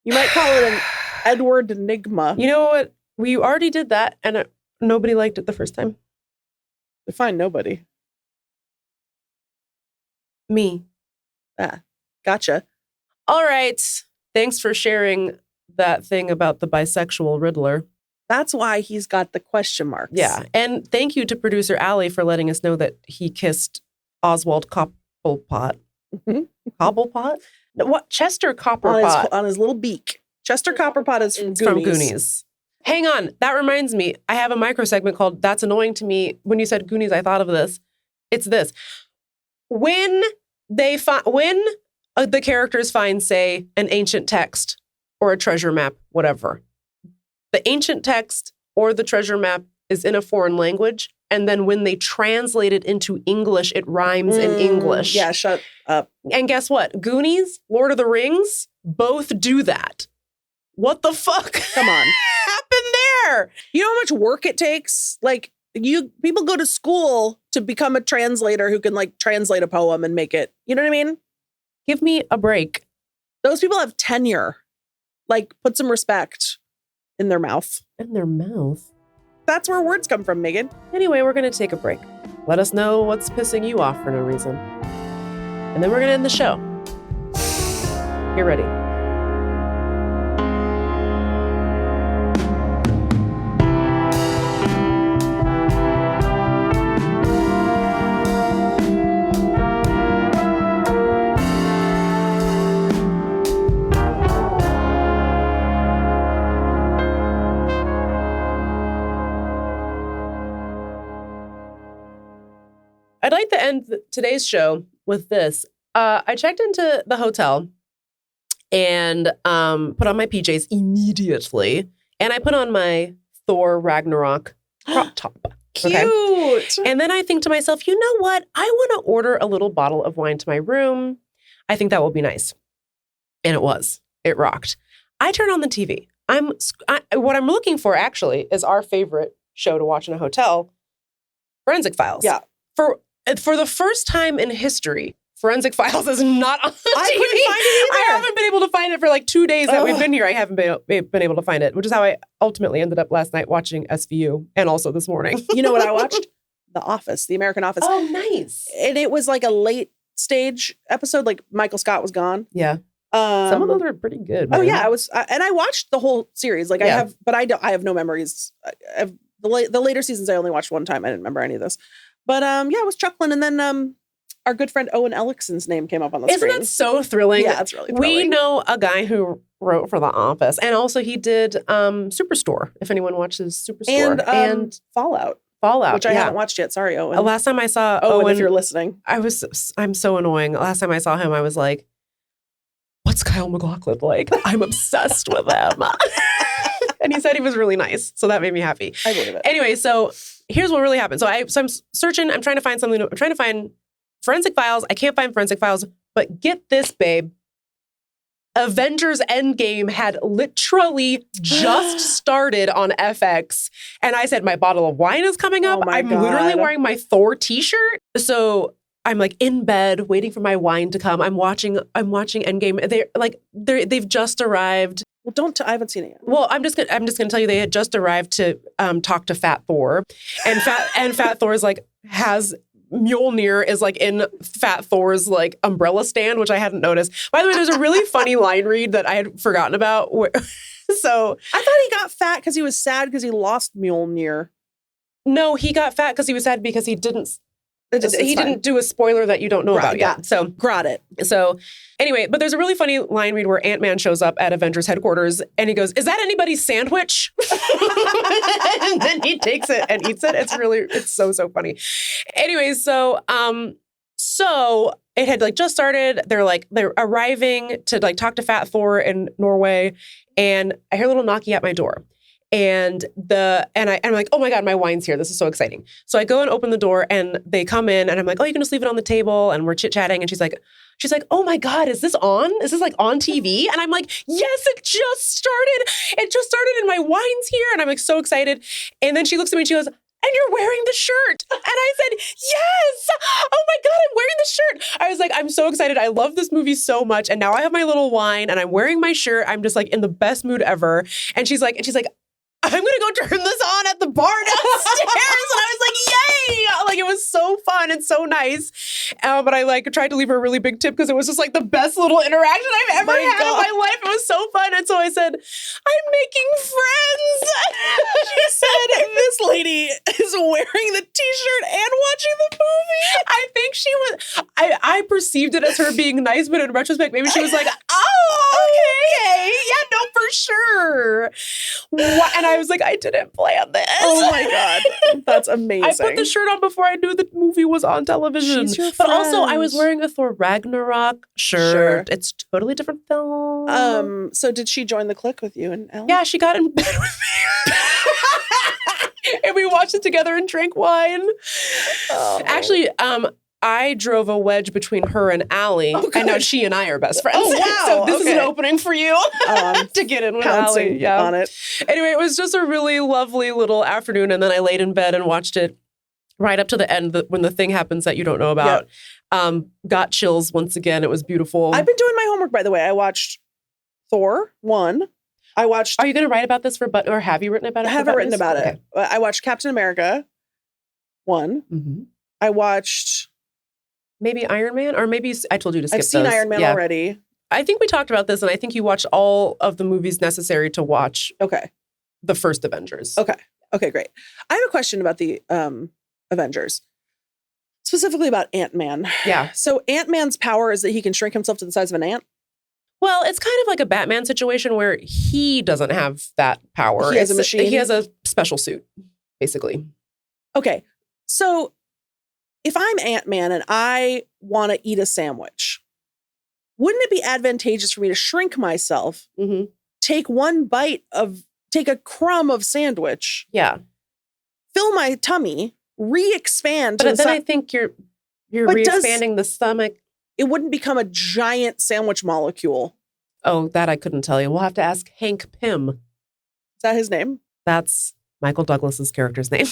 S2: You might call it an Edward enigma.
S1: You know what? We already did that, and nobody liked it the first time.
S2: Define nobody.
S1: Me.
S2: Ah, gotcha.
S1: All right. Thanks for sharing that thing about the bisexual Riddler.
S2: That's why he's got the question marks.
S1: Yeah. And thank you to producer Allie for letting us know that he kissed Oswald Cobblepot. Cobblepot? What? Chester Copperpot.
S2: On his little beak. Chester Copperpot is from Goonies.
S1: From Goonies. Hang on. That reminds me. I have a microsegment called That's Annoying to Me. When you said Goonies, I thought of this. It's this. When the characters find, say, an ancient text or a treasure map, whatever, the ancient text or the treasure map is in a foreign language. And then when they translate it into English, it rhymes in English.
S2: Yeah, shut up.
S1: And guess what? Goonies, Lord of the Rings, both do that. What the fuck?
S2: Come on.
S1: Happened there?
S2: You know how much work it takes? Like, people go to school to become a translator who can, like, translate a poem and make it. You know what I mean?
S1: Give me a break.
S2: Those people have tenure. Like, put some respect in their mouth.
S1: In their mouth?
S2: That's where words come from, Megan.
S1: Anyway, we're going to take a break. Let us know what's pissing you off for no reason. And then we're going to end the show. Get ready. I'd like to end today's show with this. I checked into the hotel and put on my PJs immediately. And I put on my Thor Ragnarok crop top.
S2: Cute.
S1: Okay? And then I think to myself, you know what? I want to order a little bottle of wine to my room. I think that will be nice. And it was. It rocked. I turn on the TV. What I'm looking for actually is our favorite show to watch in a hotel, Forensic Files.
S2: Yeah.
S1: For the first time in history, Forensic Files is not on the TV.
S2: I couldn't find it either.
S1: I haven't been able to find it for like 2 days that we've been here. I haven't been able to find it, which is how I ultimately ended up last night watching SVU and also this morning.
S2: You know what I watched? The Office, the American Office.
S1: Oh, nice.
S2: And it was like a late stage episode. Like Michael Scott was gone.
S1: Yeah. Some of those are pretty good.
S2: Oh
S1: man.
S2: yeah, and I watched the whole series. Like I have no memories. The later seasons I only watched one time. I didn't remember any of this. But I was chuckling, and then our good friend Owen Ellickson's name came up on the screen.
S1: Isn't that so thrilling?
S2: Yeah, it's really thrilling.
S1: We know a guy who wrote for The Office, and also he did Superstore. If anyone watches Superstore,
S2: and Fallout, which I haven't watched yet. Sorry, Owen.
S1: Last time I saw
S2: Owen, if you're listening,
S1: I'm so annoying. Last time I saw him, I was like, "What's Kyle MacLachlan like? I'm obsessed with him." And he said he was really nice, so that made me happy.
S2: I believe it.
S1: Anyway, so here's what really happened. So I'm searching. I'm trying to find something. I'm trying to find Forensic Files. I can't find Forensic Files, but get this, babe. Avengers Endgame had literally just started on FX. And I said, my bottle of wine is coming up. I'm literally wearing my Thor t-shirt. So I'm like in bed waiting for my wine to come. I'm watching Endgame. They've just arrived.
S2: Well, I haven't seen it yet.
S1: Well, I'm just gonna tell you they had just arrived to talk to Fat Thor. And Fat Thor is like Mjolnir is like in Fat Thor's like umbrella stand, which I hadn't noticed. By the way, there's a really funny line read that I had forgotten about. So
S2: I thought he got fat because he was sad because he lost Mjolnir.
S1: No, he got fat because he was sad because he didn't do a spoiler that you don't know about yet. So
S2: got it.
S1: So anyway, but there's a really funny line read where Ant-Man shows up at Avengers headquarters and he goes, "Is that anybody's sandwich?" And then he takes it and eats it. It's so funny. Anyway, so it had like just started. They're arriving to like talk to Fat Thor in Norway, and I hear a little knocking at my door. And I'm like, oh my God, my wine's here. This is so exciting. So I go and open the door and they come in and I'm like, oh, you can just leave it on the table. And we're chit-chatting. And she's like, oh my God, is this on? Is this like on TV? And I'm like, yes, it just started. It just started and my wine's here. And I'm like so excited. And then she looks at me and she goes, "And you're wearing the shirt." And I said, "Yes. Oh my God, I'm wearing the shirt." I was like, I'm so excited. I love this movie so much. And now I have my little wine and I'm wearing my shirt. I'm just like in the best mood ever. And she's like, "I'm going to go turn this on at the bar downstairs." And I was like, yay. Like, it was so fun and so nice. But I like tried to leave her a really big tip because it was just like the best little interaction I've ever had in my life. It was so fun. And so I said, "I'm making friends."
S2: She said, "This lady is wearing the t-shirt and watching the movie."
S1: I think she was, I perceived it as her being nice, but in retrospect, maybe she was like, "Oh, okay. Yeah, no, for sure." And I was like, I didn't plan this.
S2: Oh my God. That's amazing.
S1: I put the shirt on before I knew the movie was on television.
S2: She's your
S1: but also
S2: friend.
S1: I was wearing a Thor Ragnarok shirt.
S2: Sure.
S1: It's totally different film.
S2: So did she join the clique with you and Ellen?
S1: Yeah, she got in bed with me. And we watched it together and drank wine.
S2: Oh.
S1: Actually, I drove a wedge between her and Allie, and now she and I are best friends.
S2: Oh, wow.
S1: So this is an opening for you to get in with Allie. Yeah.
S2: On it.
S1: Anyway, it was just a really lovely little afternoon, and then I laid in bed and watched it right up to the end when the thing happens that you don't know about. Yep. Got chills once again. It was beautiful.
S2: I've been doing my homework, by the way. I watched Thor 1. I watched...
S1: Are you going to write about this or have you written about it?
S2: I haven't written about it. I watched Captain America 1.
S1: Mm-hmm.
S2: I watched...
S1: Maybe Iron Man, or maybe I told you to skip those.
S2: I've seen Iron Man already.
S1: I think we talked about this, and I think you watched all of the movies necessary to watch the first Avengers.
S2: Okay, great. I have a question about the Avengers, specifically about Ant-Man.
S1: Yeah.
S2: So Ant-Man's power is that he can shrink himself to the size of an ant?
S1: Well, it's kind of like a Batman situation where he doesn't have that power.
S2: He has a machine?
S1: He has a special suit, basically.
S2: Okay, so... if I'm Ant-Man and I want to eat a sandwich, wouldn't it be advantageous for me to shrink myself, take a crumb of sandwich, fill my tummy, re-expand?
S1: But then I think you're re-expanding the stomach.
S2: It wouldn't become a giant sandwich molecule.
S1: Oh, that I couldn't tell you. We'll have to ask Hank Pym.
S2: Is that his name?
S1: That's Michael Douglas's character's name.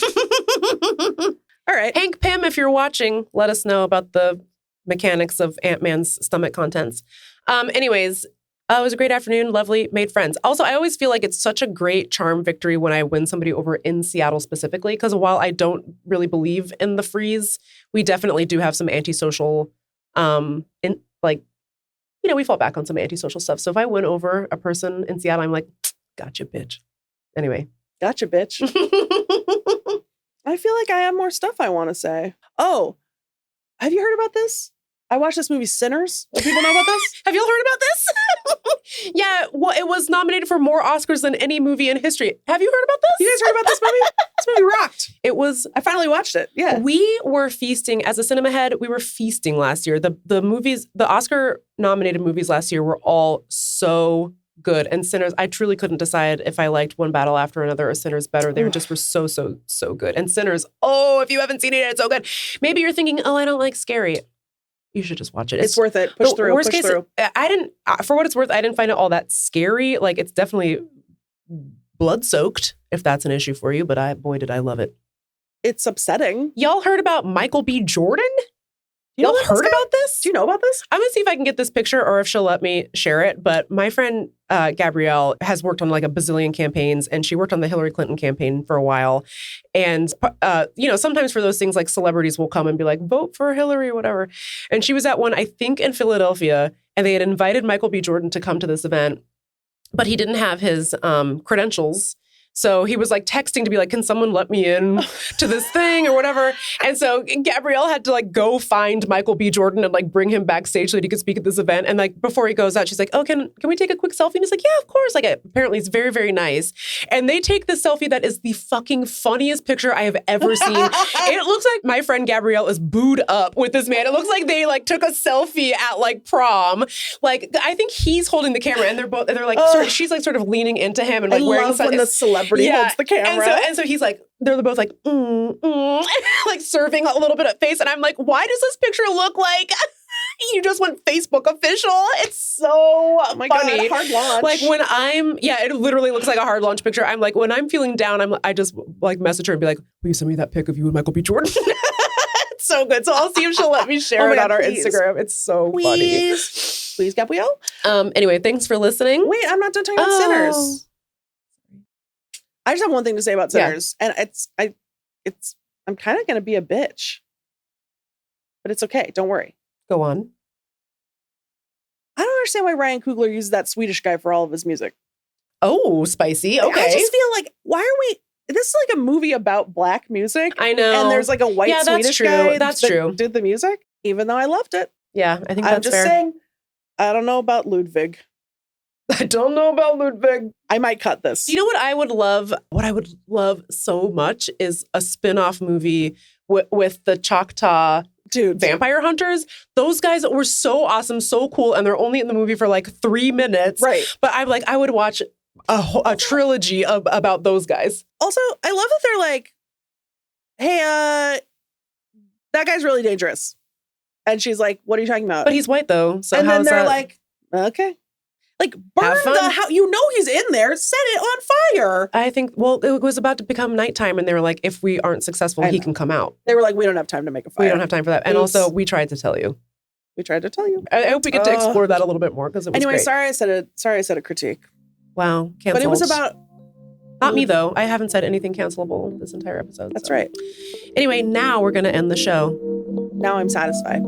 S2: All right.
S1: Hank Pym, if you're watching, let us know about the mechanics of Ant-Man's stomach contents. Anyways, it was a great afternoon. Lovely. Made friends. Also, I always feel like it's such a great charm victory when I win somebody over in Seattle specifically, because while I don't really believe in the freeze, we definitely do have some antisocial, we fall back on some antisocial stuff. So if I win over a person in Seattle, I'm like, gotcha, bitch. Anyway.
S2: Gotcha, bitch. I feel like I have more stuff I want to say. Oh, have you heard about this? I watched this movie, Sinners. Do people know about this?
S1: Have y'all heard about this? Yeah, well, it was nominated for more Oscars than any movie in history. Have you heard about this?
S2: You guys heard about this movie? This movie rocked.
S1: It was.
S2: I finally watched it. Yeah.
S1: We were feasting, as a cinema head, we were feasting last year. The movies, the Oscar-nominated movies last year were all so good. And Sinners, I truly couldn't decide if I liked One Battle After Another or Sinners better. They were so good. And Sinners, if you haven't seen it, it's so good. Maybe you're thinking, I don't like scary. You should just watch it.
S2: It's worth it. Push through.
S1: I didn't, for what it's worth, I didn't find it all that scary. Like, it's definitely blood-soaked, if that's an issue for you. But boy, did I love it.
S2: It's upsetting.
S1: Y'all heard about Michael B. Jordan?
S2: Y'all
S1: heard about this?
S2: Do you know about this?
S1: I'm going to see if I can get this picture or if she'll let me share it. But my friend Gabrielle has worked on like a bazillion campaigns, and she worked on the Hillary Clinton campaign for a while. And, sometimes for those things, like celebrities will come and be like, vote for Hillary or whatever. And she was at one, I think, in Philadelphia, and they had invited Michael B. Jordan to come to this event, but he didn't have his credentials. So he was like texting to be like, can someone let me in to this thing or whatever? And so Gabrielle had to like go find Michael B. Jordan and like bring him backstage so that he could speak at this event. And like before he goes out, she's like, oh, can we take a quick selfie? And he's like, yeah, of course. Like apparently it's very, very nice. And they take this selfie that is the fucking funniest picture I have ever seen. It looks like my friend Gabrielle is booed up with this man. It looks like they like took a selfie at like prom. Like I think he's holding the camera and they're like, she's like sort of leaning into him and like wearing
S2: love when the celebrity holds the camera.
S1: And so he's like, they're both like, like serving a little bit of face. And I'm like, why does this picture look like you just went Facebook official? It's so funny.
S2: God, hard launch.
S1: Like when it literally looks like a hard launch picture. I'm like, when I'm feeling down, I just like message her and be like, will you send me that pic of you and Michael B. Jordan? It's so good. So I'll see if she'll let me share it on our Instagram. It's so funny.
S2: Please, Gabrielle.
S1: Anyway, thanks for listening.
S2: Wait, I'm not done talking about Sinners. I just have one thing to say about Sinners, and I'm kind of going to be a bitch, but it's okay. Don't worry.
S1: Go on.
S2: I don't understand why Ryan Coogler uses that Swedish guy for all of his music.
S1: Oh, spicy. Okay.
S2: I just feel like, why are we? This is like a movie about black music.
S1: I know.
S2: And there's like a white Swedish guy
S1: that did
S2: the music, even though I loved it.
S1: Yeah, I think that's fair.
S2: I'm just saying, I don't know about Ludwig.
S1: I don't know about Ludwig.
S2: I might cut this.
S1: You know what I would love? What I would love so much is a spin-off movie with the Choctaw vampire hunters. Those guys were so awesome, so cool, and they're only in the movie for like 3 minutes.
S2: Right.
S1: But I'm like, I would watch a trilogy about those guys.
S2: Also, I love that they're like, hey, that guy's really dangerous. And she's like, what are you talking about?
S1: But he's white though. So
S2: and then they're like, okay. Like, burn the house. You know he's in there. Set it on fire.
S1: I think, it was about to become nighttime, and they were like, if we aren't successful, he can come out.
S2: They were like, we don't have time to make a fire.
S1: We don't have time for that. And also, we tried to tell you.
S2: We tried to tell you.
S1: I hope we get to explore that a little bit more, because it was great.
S2: Sorry I said a critique.
S1: Wow. Canceled.
S2: But it was about...
S1: Not me, though. I haven't said anything cancelable this entire episode.
S2: That's right.
S1: Anyway, now we're going to end the show.
S2: Now I'm satisfied.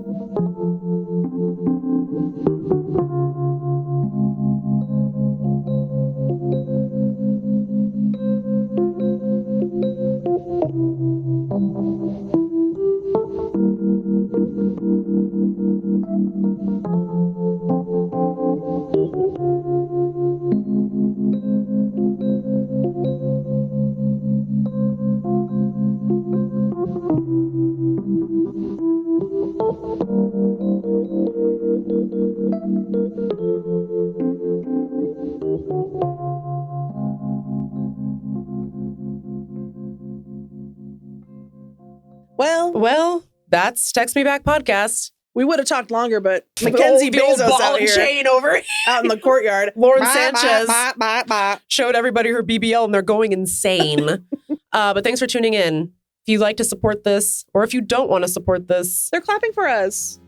S1: Well, that's Text Me Back Podcast.
S2: We would have talked longer, but Mackenzie
S1: the old
S2: Bezos
S1: ball
S2: out
S1: and
S2: here,
S1: chain over.
S2: out in the courtyard.
S1: Lauren
S2: Bye,
S1: Sanchez
S2: bye, bye, bye.
S1: showed everybody her BBL and they're going insane. But thanks for tuning in. If you'd like to support this, or if you don't want to support this,
S2: They're clapping for us.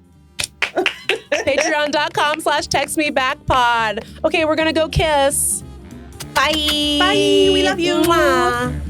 S1: patreon.com/textmebackpod. Okay, we're going to go kiss. Bye.
S2: Bye. We love you.
S1: Mwah.